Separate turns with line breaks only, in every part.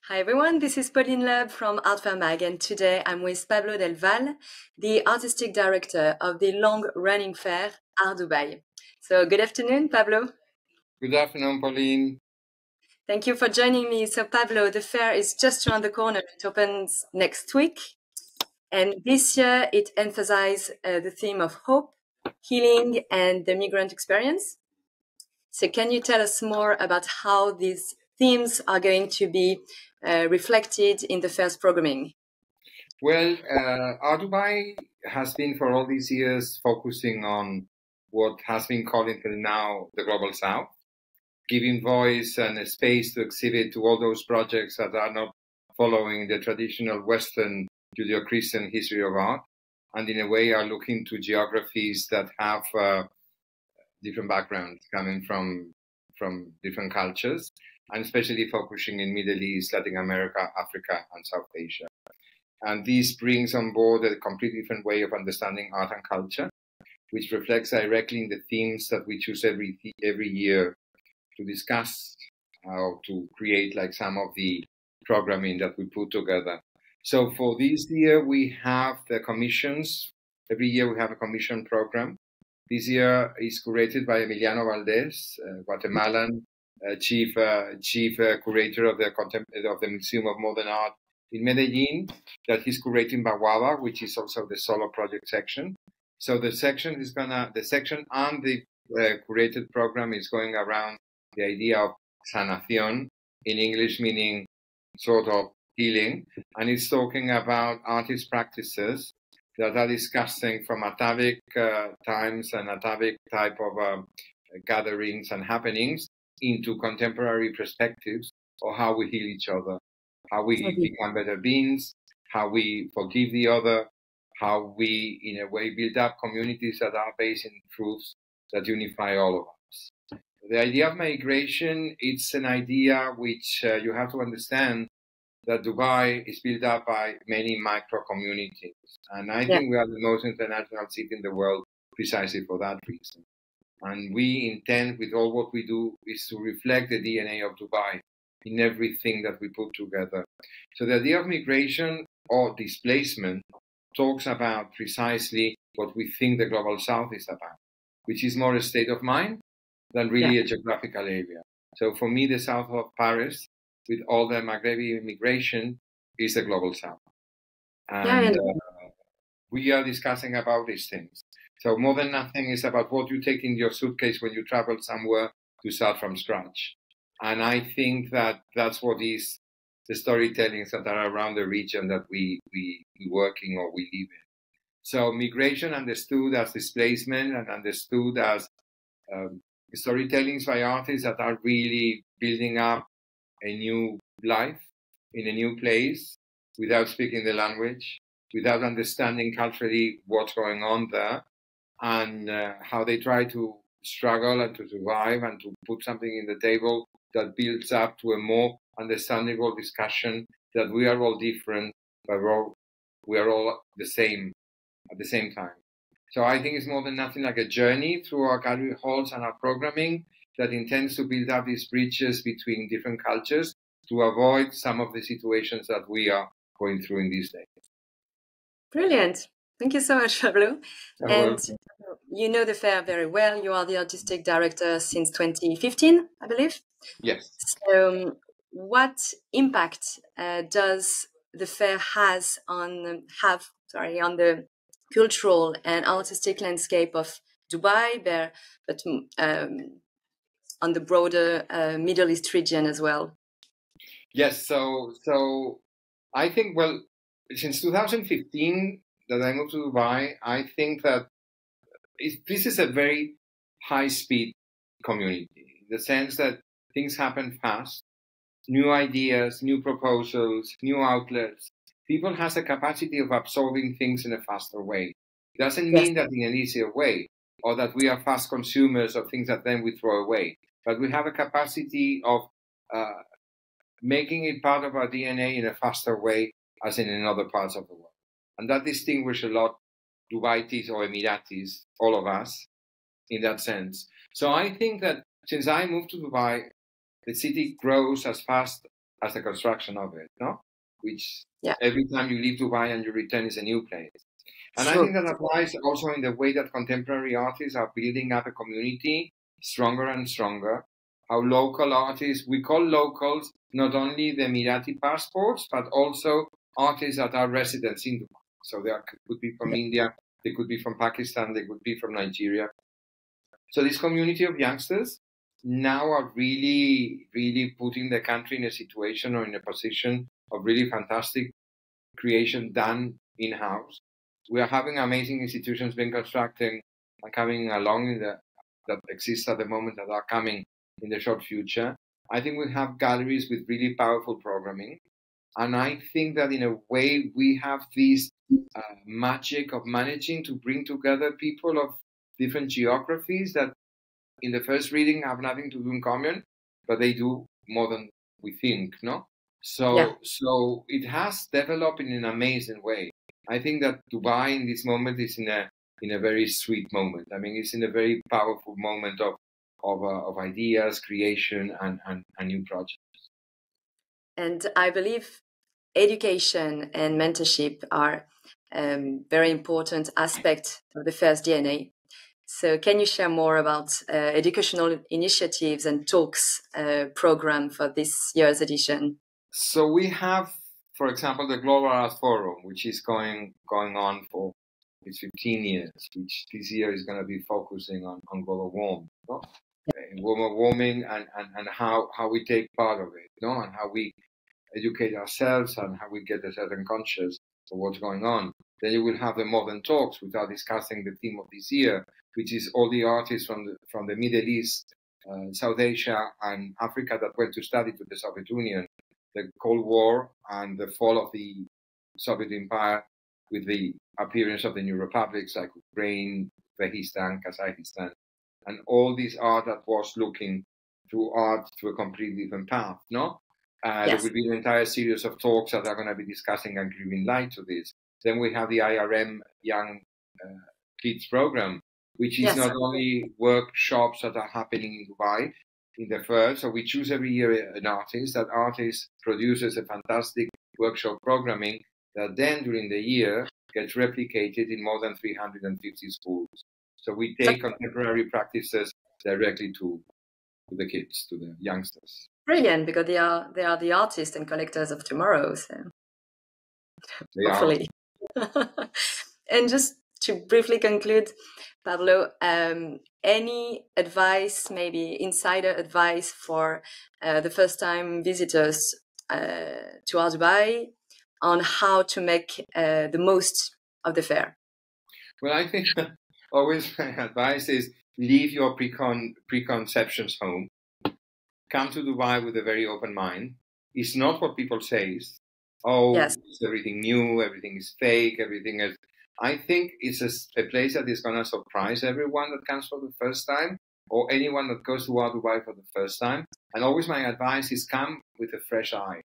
Hi everyone, this is Pauline Leb from Art Fair Mag, and today I'm with Pablo del Val, the artistic director of the long-running fair Art Dubai. So good afternoon, Pablo.
Good afternoon, Pauline.
Thank you for joining me. So Pablo, the fair is just around the corner. It opens next week, and this year it emphasizes the theme of hope, healing, and the migrant experience. So can you tell us more about how these themes are going to be reflected in the fair's programming?
Well, Art Dubai has been for all these years focusing on what has been called until now the Global South, giving voice and a space to exhibit to all those projects that are not following the traditional Western Judeo-Christian history of art, and in a way are looking to geographies that have different backgrounds coming from different cultures, and especially focusing in Middle East, Latin America, Africa, and South Asia. And this brings on board a completely different way of understanding art and culture, which reflects directly in the themes that we choose every year to discuss or to create like some of the programming that we put together. So for this year, we have the commissions. Every year we have a commission program. This year is curated by Emiliano Valdez, Guatemalan chief curator of the Museum of Modern Art in Medellin, that he's curating Baguaba, which is also the solo project section. So the section and the curated program is going around the idea of sanación, in English meaning sort of healing, and it's talking about artist practices that are discussing from atavic times and atavic type of gatherings and happenings into contemporary perspectives of how we heal each other, how we become better beings, how we forgive the other, how we, in a way, build up communities that are based in truths that unify all of us. The idea of migration, it's an idea which you have to understand that Dubai is built up by many micro communities. And I think we are the most international city in the world precisely for that reason. And we intend with all what we do is to reflect the DNA of Dubai in everything that we put together. So the idea of migration or displacement talks about precisely what we think the Global South is about, which is more a state of mind than really a geographical area. So for me, the south of Paris, with all the Maghrebi immigration, is the Global South. And we are discussing about these things. So more than nothing is about what you take in your suitcase when you travel somewhere to start from scratch. And I think that that's what is the storytellings that are around the region that we working or we live in. So migration understood as displacement and understood as storytellings by artists that are really building up a new life in a new place without speaking the language, without understanding culturally what's going on there, and how they try to struggle and to survive and to put something in the table that builds up to a more understandable discussion that we are all different, but we are all the same at the same time. So I think it's more than nothing like a journey through our gallery halls and our programming that intends to build up these bridges between different cultures to avoid some of the situations that we are going through in these days.
Brilliant. Thank you so much, Pablo. And you know the fair very well. You are the artistic director since 2015, I believe.
Yes.
So what impact does the fair have on the cultural and artistic landscape of Dubai, but on the broader Middle East region as well?
Yes, so I think, well, since 2015 that I moved to Dubai, I think that this is a very high-speed community, in the sense that things happen fast, new ideas, new proposals, new outlets. People has a capacity of absorbing things in a faster way. It doesn't mean that in an easier way, or that we are fast consumers of things that then we throw away. But we have a capacity of making it part of our DNA in a faster way as in other parts of the world. And that distinguishes a lot Dubaitis or Emiratis, all of us, in that sense. So I think that since I moved to Dubai, the city grows as fast as the construction of it, no? Which
Yeah.
every time you leave Dubai and you return is a new place. And I
Sure.
think that applies also in the way that contemporary artists are building up a community stronger and stronger. How local artists, we call locals not only the Emirati passports, but also artists that are residents in Dubai. So they could be from India, they could be from Pakistan, they could be from Nigeria. So this community of youngsters now are really, really putting the country in a situation or in a position of really fantastic creation done in-house. We are having amazing institutions being constructed and coming along that exist at the moment that are coming in the short future. I think we have galleries with really powerful programming. And I think that in a way we have this magic of managing to bring together people of different geographies that in the first reading have nothing to do in common, but they do more than we think, no? So it has developed in an amazing way. I think that Dubai in this moment is in a very sweet moment. I mean, it's in a very powerful moment of ideas, creation, and new projects.
And I believe education and mentorship are very important aspects of the Fair's DNA. So can you share more about educational initiatives and talks program for this year's edition?
So we have, for example, the Global Art Forum, which is going on for its 15 years, which this year is going to be focusing on global warming, no? Global warming and how we take part of it, no? And how we educate ourselves and how we get a certain conscious of what's going on. Then you will have the modern talks, which are discussing the theme of this year, which is all the artists from the Middle East, South Asia, and Africa that went to study to the Soviet Union, the Cold War and the fall of the Soviet Empire, with the appearance of the new republics like Ukraine, Uzbekistan, Kazakhstan, and all this art that was looking to art to a completely different path, no? There will be an entire series of talks that are going to be discussing and giving light to this. Then we have the IRM Young Kids program, which is not only workshops that are happening in Dubai in the first. So we choose every year an artist. That artist produces a fantastic workshop programming that then during the year gets replicated in more than 350 schools. So we take contemporary practices directly to the kids, to the youngsters.
Brilliant, because they are the artists and collectors of tomorrow. So hopefully. And just to briefly conclude, Pablo, any advice, maybe insider advice for the first-time visitors to Art Dubai on how to make the most of the fair?
Well, I think always my advice is leave your preconceptions home. Come to Dubai with a very open mind. It's not what people say. It's everything new, everything is fake, everything is... I think it's a place that is going to surprise everyone that comes for the first time, or anyone that goes to Art Dubai for the first time. And always my advice is come with a fresh eye.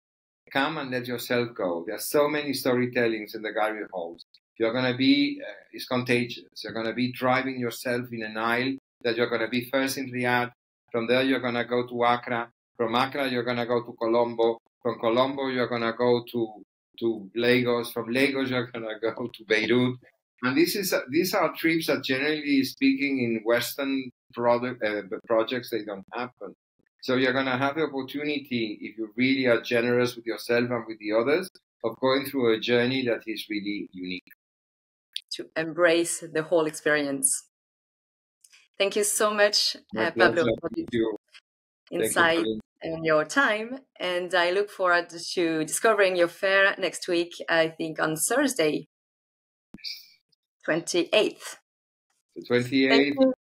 Come and let yourself go. There are so many storytellings in the gallery halls. You're going to be, it's contagious. You're going to be driving yourself in an aisle that you're going to be first in Riyadh. From there, you're going to go to Accra. From Accra, you're going to go to Colombo. From Colombo, you're going to go to Lagos. From Lagos, you're going to go to Beirut. And these are trips that, generally speaking, in Western projects, they don't happen. So you're going to have the opportunity, if you really are generous with yourself and with the others, of going through a journey that is really unique.
To embrace the whole experience. Thank you so much, Pablo, for this insight and your time. And I look forward to discovering your fair next week, I think on Thursday, 28th.
The 28th.